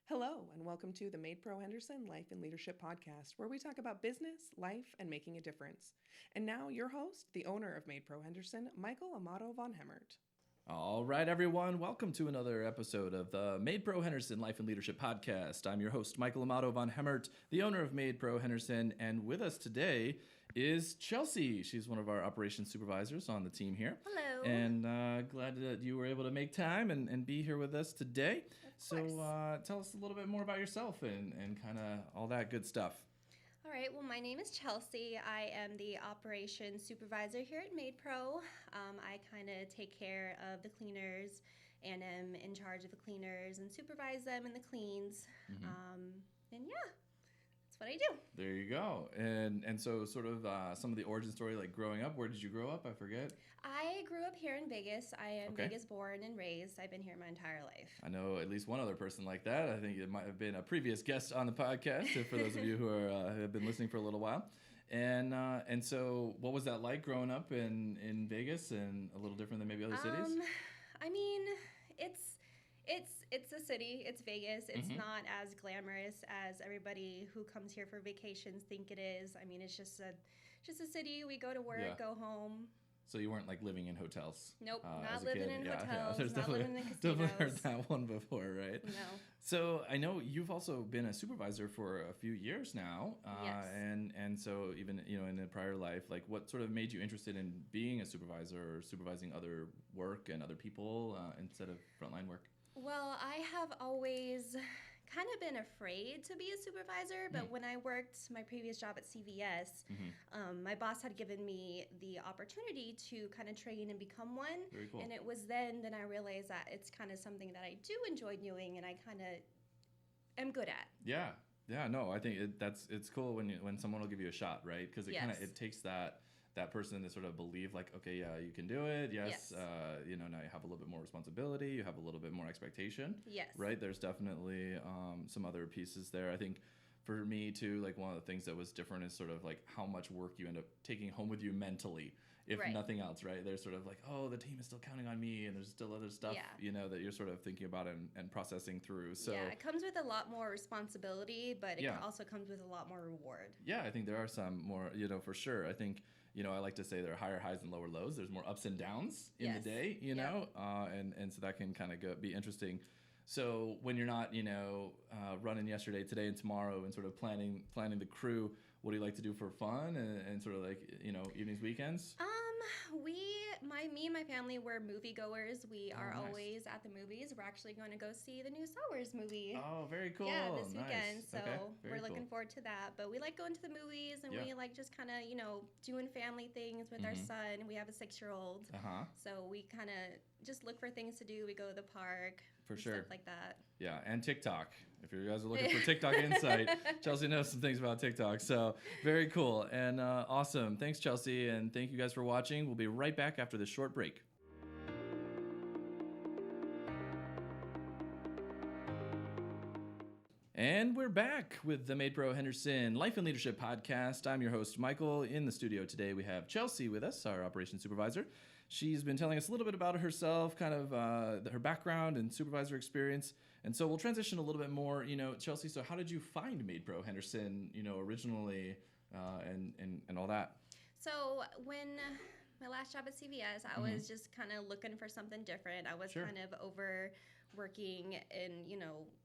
Hello, and welcome to the MaidPro Henderson Life and Leadership Podcast, where we talk about business, life, and making a difference. And now, your host, the owner of MaidPro Henderson, Michael Amato von Hemmert. All right, everyone. Welcome to another episode of the MaidPro Henderson Life and Leadership Podcast. I'm your host, Michael Amato von Hemmert, the owner of MaidPro Henderson. And with us today is Chelsea. She's one of our operations supervisors on the team here. Hello. And glad that you were able to make time and be here with us today. So tell us a little bit more about yourself and kind of all that good stuff. All right, well, my name is Chelsea. I am the operations supervisor here at MaidPro. I kind of take care of the cleaners and am in charge of the cleaners and supervise them in the cleans. And yeah, that's what I do. There you go. And so sort of some of the origin story, like growing up, where did you grow up? I forget. I grew up here in Vegas. I am Vegas born and raised. I've been here my entire life. I know at least one other person like that. I think it might have been a previous guest on the podcast, for those of you who have been listening for a little while. And so what was that like growing up in Vegas and a little different than maybe other cities? I mean, it's a city. It's Vegas. It's not as glamorous as everybody who comes here for vacations think it is. I mean, it's just a city. We go to work, go home. So you weren't like living in hotels? Nope, not living in hotels, There's not living in casinos. Definitely heard that one before, right? No. So I know you've also been a supervisor for a few years now. Yes. And so even, in a prior life, like what sort of made you interested in being a supervisor or supervising other work and other people instead of frontline work? Well, I have always kind of been afraid to be a supervisor, but when I worked my previous job at CVS, my boss had given me the opportunity to kind of train and become one. Very cool. And it was then that I realized that it's kind of something that I do enjoy doing and I kind of am good at. Yeah. Yeah, no, I think it's cool when someone will give you a shot, right? Because it takes that person to sort of believe like, okay, yeah, you can do it. Yes. Now you have a little bit more responsibility. You have a little bit more expectation. Yes. Right. There's definitely some other pieces there. I think for me too, like one of the things that was different is sort of like how much work you end up taking home with you mentally, if nothing else, right? There's sort of like, oh, the team is still counting on me and there's still other stuff, that you're sort of thinking about and processing through. So yeah, it comes with a lot more responsibility, but it also comes with a lot more reward. Yeah, I think there are some more, for sure. I think, I like to say there are higher highs and lower lows. There's more ups and downs in the day, and so that can kind of be interesting. So when you're not, running yesterday, today, and tomorrow and sort of planning the crew, what do you like to do for fun and sort of like, evenings, weekends? Me and my family, we're moviegoers. We are always at the movies. We're actually going to go see the new Star Wars movie. Oh, very cool. Yeah, this weekend. So we're cool. looking forward to that. But we like going to the movies and we like just kind of, doing family things with our son. We have a 6-year-old. So we kind of just look for things to do. We go to the park. For sure. Stuff like that. Yeah, and TikTok. If you guys are looking for TikTok insight, Chelsea knows some things about TikTok. So very cool and awesome. Thanks, Chelsea, and thank you guys for watching. We'll be right back after this short break. And we're back with the MaidPro Henderson Life and Leadership Podcast. I'm your host, Michael. In the studio today, we have Chelsea with us, our operations supervisor. She's been telling us a little bit about herself, kind of her background and supervisor experience. And so we'll transition a little bit more, Chelsea, so how did you find MaidPro Henderson, originally and all that? So when my last job at CVS, I was just kind of looking for something different. I was kind of overworking in,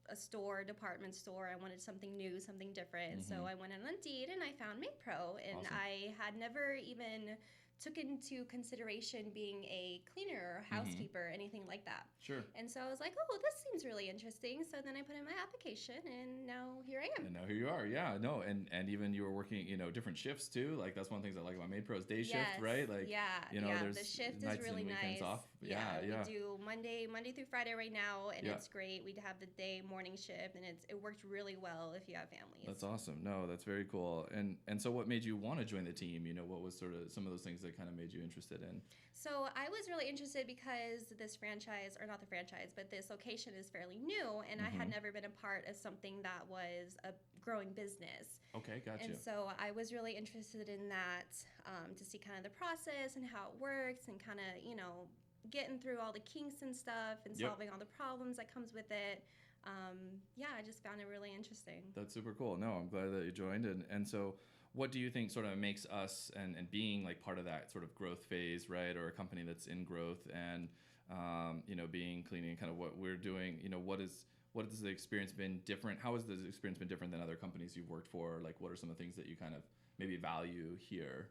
a department store. I wanted something new, something different. So I went on Indeed and I found MaidPro. And Awesome. I had never even took into consideration being a cleaner or housekeeper, anything like that. Sure. And so I was like, oh, this seems really interesting. So then I put in my application, and now here I am. And now here you are. Yeah, no, and even you were working, different shifts too. Like that's one of the things I like about MaidPro's day shift, right? Like, there's the shift nights is really and weekends nice. off. We do Monday through Friday right now, and it's great. We have the morning shift, and it works really well if you have families. That's awesome. No, that's very cool. And so what made you want to join the team? What was sort of some of those things that kind of made you interested in? So I was really interested because this franchise, or not the franchise, but this location is fairly new, and I had never been a part of something that was a growing business. Okay, gotcha. And so I was really interested in that to see kind of the process and how it works and kind of, getting through all the kinks and stuff and solving all the problems that comes with it. Yeah, I just found it really interesting. That's super cool. No, I'm glad that you joined. And so what do you think sort of makes us and being like part of that sort of growth phase, right? Or a company that's in growth and, being cleaning kind of what we're doing, what has the experience been different? How has the experience been different than other companies you've worked for? Like, what are some of the things that you kind of maybe value here?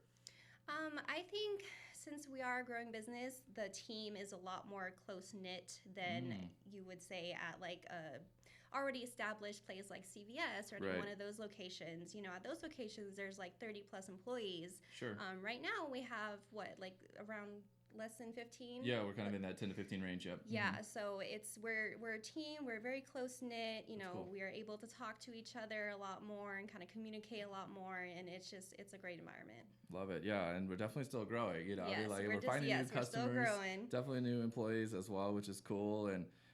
I think since we are a growing business, the team is a lot more close knit than you would say at like a already established place like CVS or any one of those locations. At those locations, there's like 30 plus employees. Sure. Right now, we have like around less than 15. Yeah, we're kind of in that 10 to 15 range. Yep. Yeah, so we're a team. We're very close knit. Cool. We are able to talk to each other a lot more and kind of communicate a lot more, and it's a great environment. Love it. Yeah, and we're definitely still growing. Yes, we're finding new customers. Still growing. Definitely new employees as well, which is cool.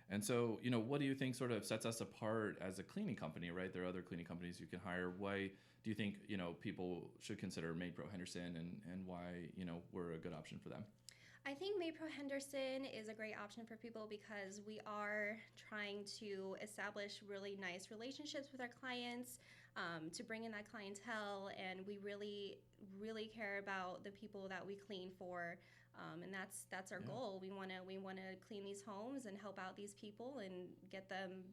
And so, what do you think sort of sets us apart as a cleaning company, right? There are other cleaning companies you can hire. Why do you think, people should consider MaidPro Henderson and why, we're a good option for them? I think MaidPro Henderson is a great option for people because we are trying to establish really nice relationships with our clients, to bring in that clientele, and we really, really care about the people that we clean for, and that's our goal. We want to clean these homes and help out these people and get them,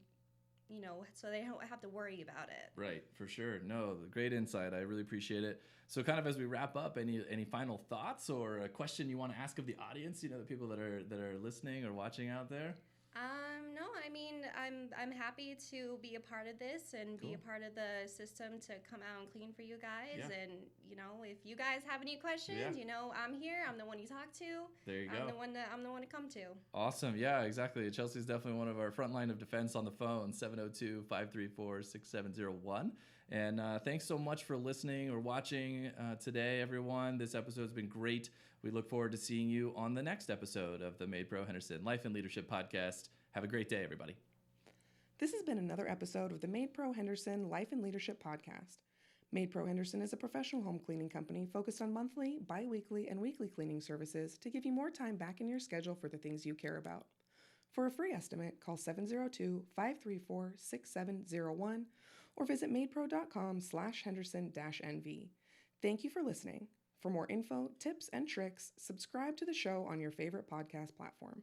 so they don't have to worry about it. Right, for sure. No, great insight. I really appreciate it. So kind of as we wrap up, any final thoughts or a question you want to ask of the audience, the people that are listening or watching out there? No, I mean, I'm happy to be a part of this and be a part of the system to come out and clean for you guys. Yeah. And, if you guys have any questions, I'm here. I'm the one you talk to. There you go. I'm the one to come to. Awesome. Yeah, exactly. Chelsea's definitely one of our front line of defense on the phone, 702-534-6701. And thanks so much for listening or watching today, everyone. This episode's been great. We look forward to seeing you on the next episode of the MaidPro Henderson Life and Leadership Podcast. Have a great day, everybody. This has been another episode of the MaidPro Henderson Life and Leadership Podcast. MaidPro Henderson is a professional home cleaning company focused on monthly, bi-weekly, and weekly cleaning services to give you more time back in your schedule for the things you care about. For a free estimate, call 702-534-6701 or visit maidpro.com/Henderson-NV. Thank you for listening. For more info, tips, and tricks, subscribe to the show on your favorite podcast platform.